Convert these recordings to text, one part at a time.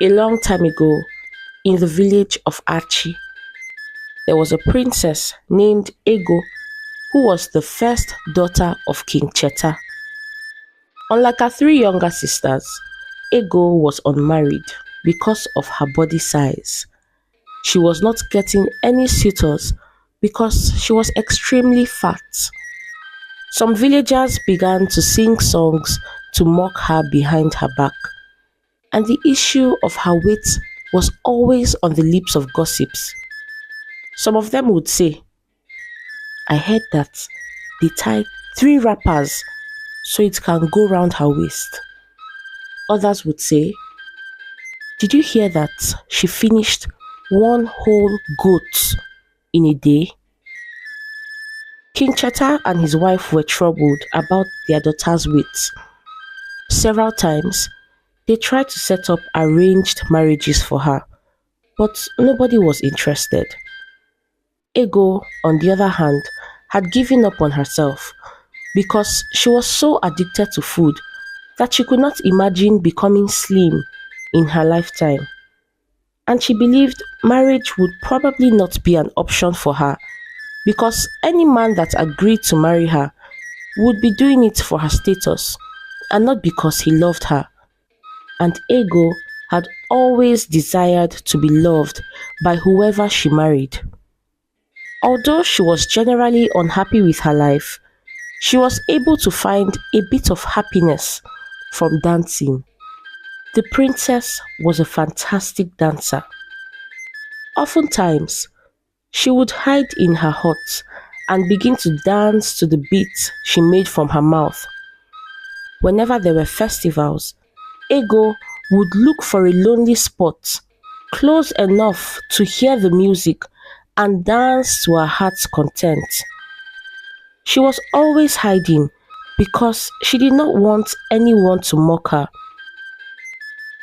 A long time ago, in the village of Achi, there was a princess named Ego who was the first daughter of King Cheta. Unlike her three younger sisters, Ego was unmarried because of her body size. She was not getting any suitors because she was extremely fat. Some villagers began to sing songs to mock her behind her back, and the issue of her weight was always on the lips of gossips. Some of them would say, "I heard that they tie three wrappers so it can go round her waist." Others would say, "Did you hear that she finished one whole goat in a day?" King Cheta and his wife were troubled about their daughter's weight. Several times, they tried to set up arranged marriages for her, but nobody was interested. Ego, on the other hand, had given up on herself because she was so addicted to food that she could not imagine becoming slim in her lifetime. And she believed marriage would probably not be an option for her because any man that agreed to marry her would be doing it for her status and not because he loved her. And Ego had always desired to be loved by whoever she married. Although she was generally unhappy with her life, she was able to find a bit of happiness from dancing. The princess was a fantastic dancer. Oftentimes, she would hide in her hut and begin to dance to the beats she made from her mouth. Whenever there were festivals, Ego would look for a lonely spot close enough to hear the music and dance to her heart's content. She was always hiding because she did not want anyone to mock her.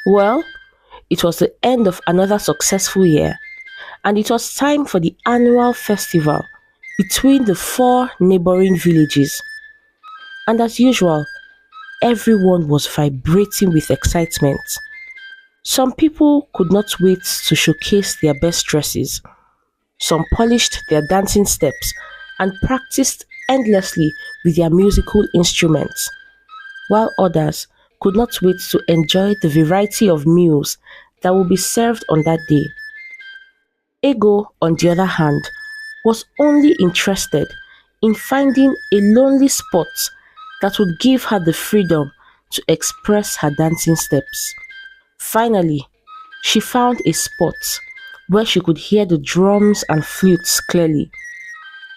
Well, it was the end of another successful year, and it was time for the annual festival between the four neighboring villages. And as usual, everyone was vibrating with excitement. Some people could not wait to showcase their best dresses. Some polished their dancing steps and practiced endlessly with their musical instruments, while others could not wait to enjoy the variety of meals that would be served on that day. Ego, on the other hand, was only interested in finding a lonely spot that would give her the freedom to express her dancing steps. Finally, she found a spot where she could hear the drums and flutes clearly.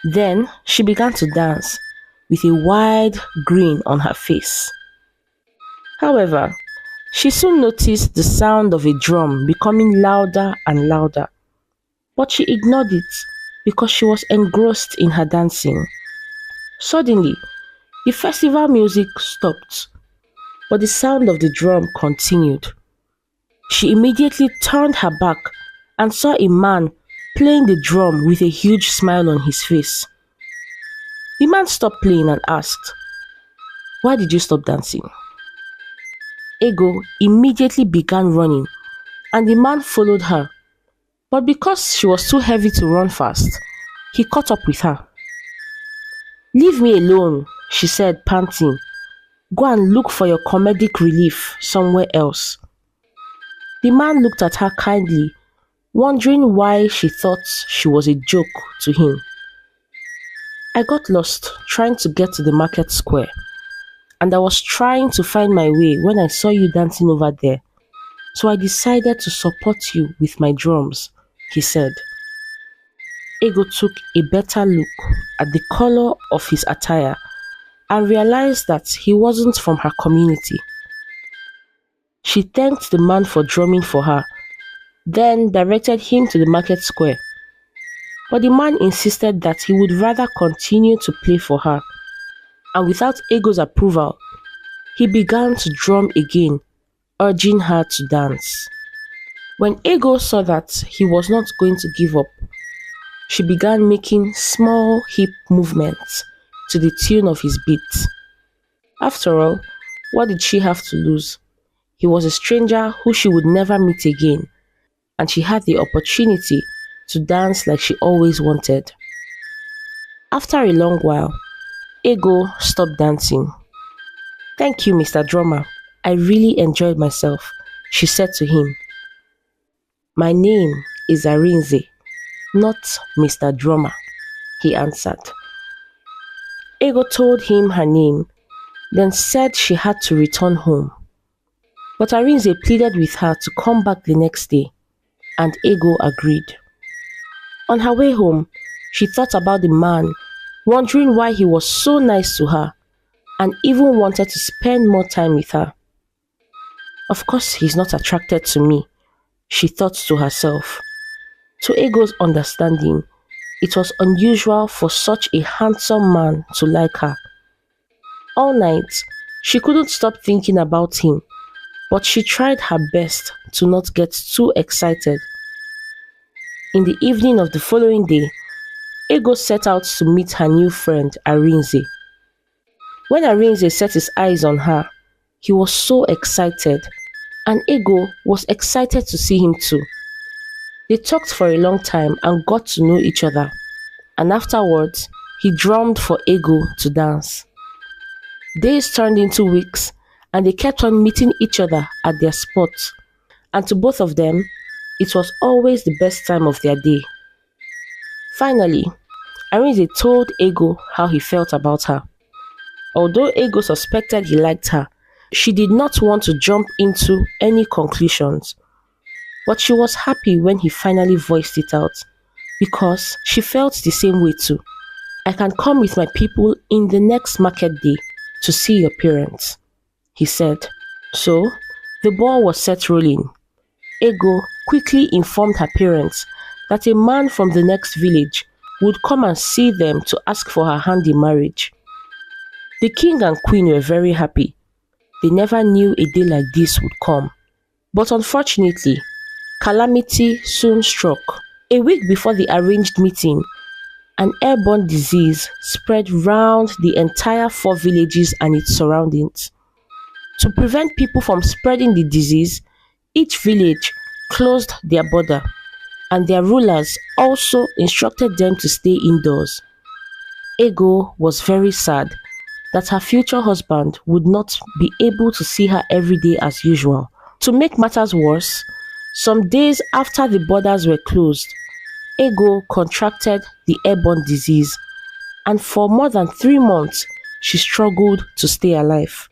Then she began to dance with a wide grin on her face. However, she soon noticed the sound of a drum becoming louder and louder, but she ignored it because she was engrossed in her dancing. Suddenly, the festival music stopped, but the sound of the drum continued. She immediately turned her back and saw a man playing the drum with a huge smile on his face. The man stopped playing and asked, "Why did you stop dancing?" Ego immediately began running, and the man followed her. But because she was too heavy to run fast, he caught up with her. "Leave me alone," she said, panting. "Go and look for your comedic relief somewhere else." The man looked at her kindly, wondering why she thought she was a joke to him. "I got lost trying to get to the market square, and I was trying to find my way when I saw you dancing over there, so I decided to support you with my drums," he said. Ego took a better look at the color of his attire and realized that he wasn't from her community. She thanked the man for drumming for her, then directed him to the market square. But the man insisted that he would rather continue to play for her, and without Ego's approval, he began to drum again, urging her to dance. When Ego saw that he was not going to give up, she began making small hip movements to the tune of his beat. After all, what did she have to lose? He was a stranger who she would never meet again, and she had the opportunity to dance like she always wanted. After a long while, Ego stopped dancing. "Thank you, Mr. Drummer. I really enjoyed myself," she said to him. "My name is Arinze, not Mr. Drummer," he answered. Ego told him her name, then said she had to return home. But Arinze pleaded with her to come back the next day, and Ego agreed. On her way home, she thought about the man, wondering why he was so nice to her, and even wanted to spend more time with her. "Of course he's not attracted to me," she thought to herself. To Ego's understanding, it was unusual for such a handsome man to like her. All night, she couldn't stop thinking about him, but she tried her best to not get too excited. In the evening of the following day, Ego set out to meet her new friend Arinze. When Arinze set his eyes on her, he was so excited, and Ego was excited to see him too. They talked for a long time and got to know each other, and afterwards, he drummed for Ego to dance. Days turned into weeks, and they kept on meeting each other at their spots, and to both of them, it was always the best time of their day. Finally, Arinze told Ego how he felt about her. Although Ego suspected he liked her, she did not want to jump into any conclusions. But she was happy when he finally voiced it out, because she felt the same way too. "I can come with my people in the next market day to see your parents," he said. So, the ball was set rolling. Ego quickly informed her parents that a man from the next village would come and see them to ask for her hand in marriage. The king and queen were very happy. They never knew a day like this would come. But unfortunately, calamity soon struck. A week before the arranged meeting, an airborne disease spread round the entire 4 villages and its surroundings. To prevent people from spreading the disease, each village closed their border, and their rulers also instructed them to stay indoors. Ego was very sad that her future husband would not be able to see her every day as usual. To make matters worse, some days after the borders were closed, Ego contracted the airborne disease, and for more than 3 months, she struggled to stay alive.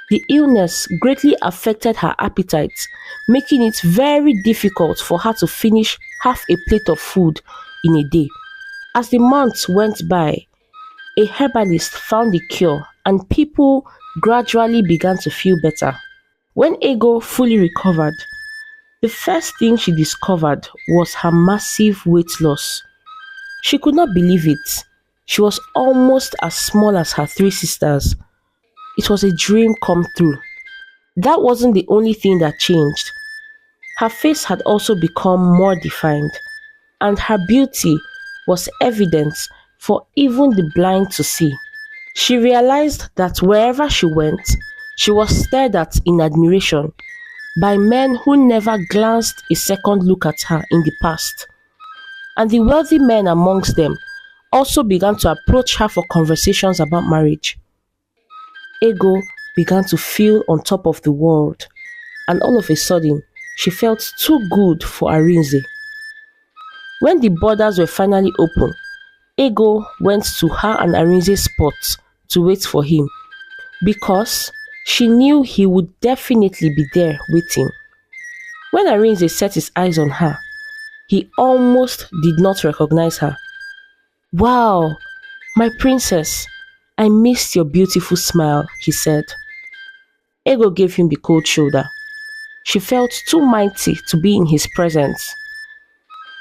The illness greatly affected her appetite, making it very difficult for her to finish half a plate of food in a day. As the months went by, a herbalist found a cure, and people gradually began to feel better. When Ego fully recovered, the first thing she discovered was her massive weight loss. She could not believe it. She was almost as small as her 3 sisters. It was a dream come true. That wasn't the only thing that changed. Her face had also become more defined, and her beauty was evident for even the blind to see. She realized that wherever she went, she was stared at in admiration by men who never glanced a second look at her in the past. And the wealthy men amongst them also began to approach her for conversations about marriage. Ego began to feel on top of the world, and all of a sudden, she felt too good for Arinze. When the borders were finally open, Ego went to her and Arinze's spot to wait for him, because she knew he would definitely be there waiting. When Arinze set his eyes on her, he almost did not recognize her. "Wow, my princess, I missed your beautiful smile," he said. Ego gave him the cold shoulder. She felt too mighty to be in his presence.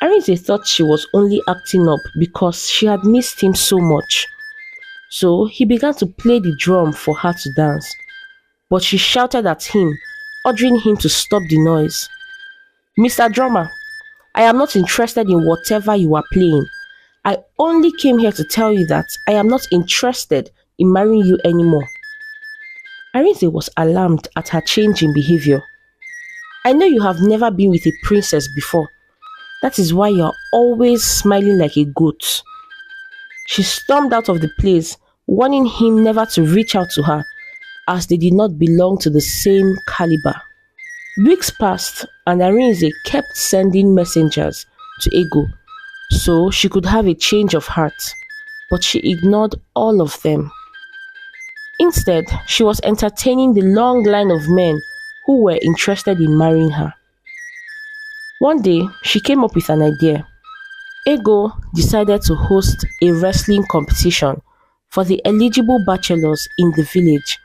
Arinze thought she was only acting up because she had missed him so much. So he began to play the drum for her to dance. But she shouted at him, ordering him to stop the noise. "Mr. Drummer, I am not interested in whatever you are playing. I only came here to tell you that I am not interested in marrying you anymore." Arinze was alarmed at her change in behavior. I know you have never been with a princess before. That is why you are always smiling like a goat. She stormed out of the place, warning him never to reach out to her, as they did not belong to the same caliber. Weeks passed, and Arinze kept sending messengers to Ego so she could have a change of heart, but she ignored all of them. Instead, she was entertaining the long line of men who were interested in marrying her. One day, she came up with an idea. Ego decided to host a wrestling competition for the eligible bachelors in the village,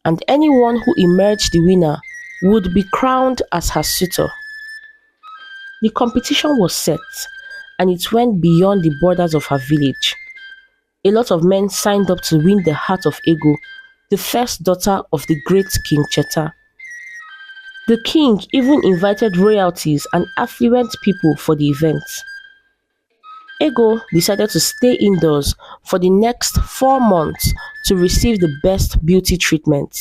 and anyone who emerged the winner would be crowned as her suitor. The competition was set, and it went beyond the borders of her village. A lot of men signed up to win the heart of Ego, the first daughter of the great King Cheta. The king even invited royalties and affluent people for the event. Ego decided to stay indoors for the next 4 months to receive the best beauty treatment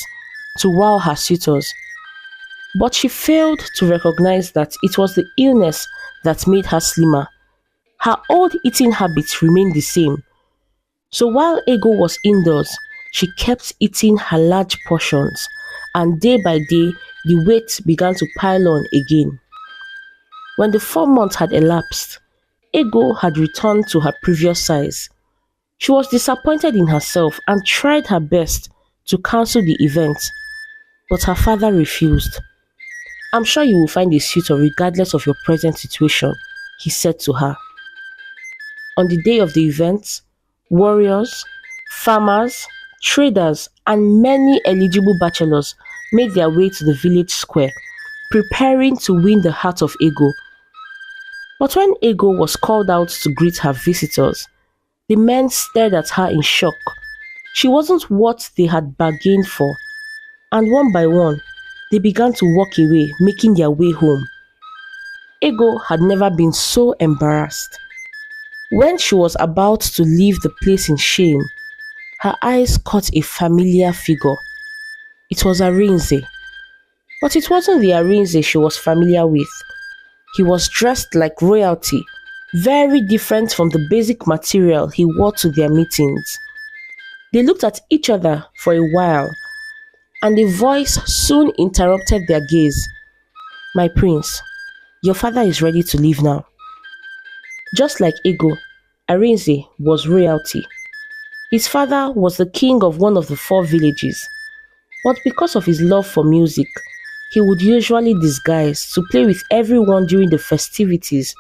to wow her suitors. But she failed to recognize that it was the illness that made her slimmer. Her old eating habits remained the same. So while Ego was indoors, she kept eating her large portions, and day by day, the weight began to pile on again. When the 4 months had elapsed, Ego had returned to her previous size. She was disappointed in herself and tried her best to cancel the event, but her father refused. "I'm sure you will find a suitor regardless of your present situation," he said to her. On the day of the event, warriors, farmers, traders, and many eligible bachelors made their way to the village square, preparing to win the heart of Ego. But when Ego was called out to greet her visitors, the men stared at her in shock. She wasn't what they had bargained for, and one by one, they began to walk away, making their way home. Ego had never been so embarrassed. When she was about to leave the place in shame, her eyes caught a familiar figure. It was Arinze. But it wasn't the Arinze she was familiar with. He was dressed like royalty, very different from the basic material he wore to their meetings. They looked at each other for a while, and a voice soon interrupted their gaze. "My prince, your father is ready to leave now." Just like Ego, Arinze was royalty. His father was the king of one of the 4 villages, but because of his love for music, he would usually disguise to play with everyone during the festivities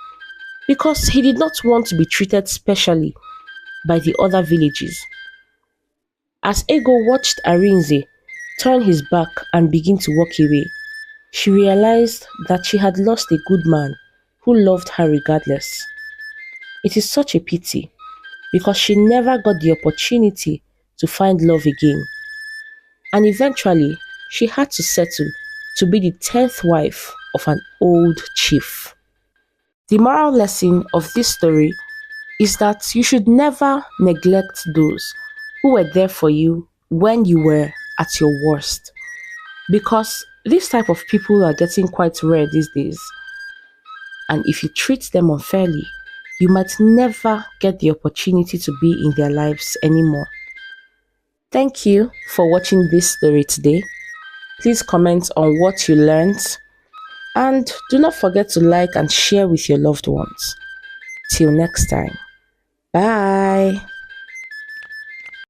because he did not want to be treated specially by the other villages. As Ego watched Arinze turn his back and begin to walk away, she realized that she had lost a good man who loved her regardless. It is such a pity because she never got the opportunity to find love again. And eventually, she had to settle to be the 10th wife of an old chief. The moral lesson of this story is that you should never neglect those who were there for you when you were at your worst. Because this type of people are getting quite rare these days. And if you treat them unfairly, you might never get the opportunity to be in their lives anymore. Thank you for watching this story today. Please comment on what you learned, and do not forget to like and share with your loved ones. Till next time. Bye.